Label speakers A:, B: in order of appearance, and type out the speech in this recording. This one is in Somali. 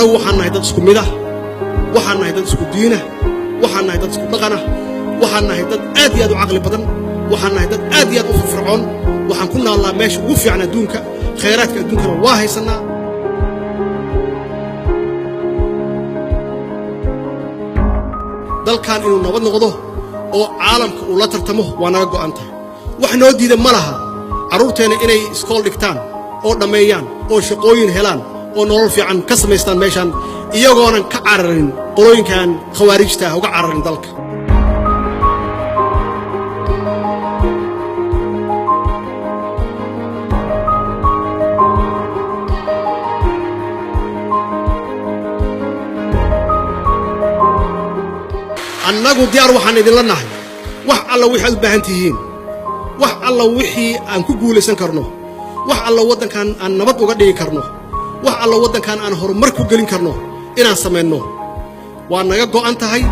A: annagu waxaan nahay dad isku mid ah waxaan nahay dad isku diina waxaan nahay dad isku dhaqan ah waxaan nahay dad aad iyo aad u caqli badan waxaan nahay dad aad iyo aad u firfircoon waxaan ku noolnaa meesha ugu fiican adduunka khayraadka adduunkana waa haysanaa dalkan inuu nabad noqdo oo caalamka uu la tartamo waa naga go'an tahay wax noo diida ma laha carruurteena inay iskool dhigtaan oo dhammeeyaan oo shaqooyin helaan oo nolol fiican ka samaystaan meeshaan iyagoonan ka cararin qolooyinkan khawaarijta ah uga cararin dalka annagu diyaar waxaan idinla nahay wax alla wixii aad u baahan tihiin wax alla wixii aan ku guulaysan karno wax alla waddankan aan nabad uga dhigi karno wax alla waddankan aan horumar ku gelin karno inaan samayno waa naga go'an tahay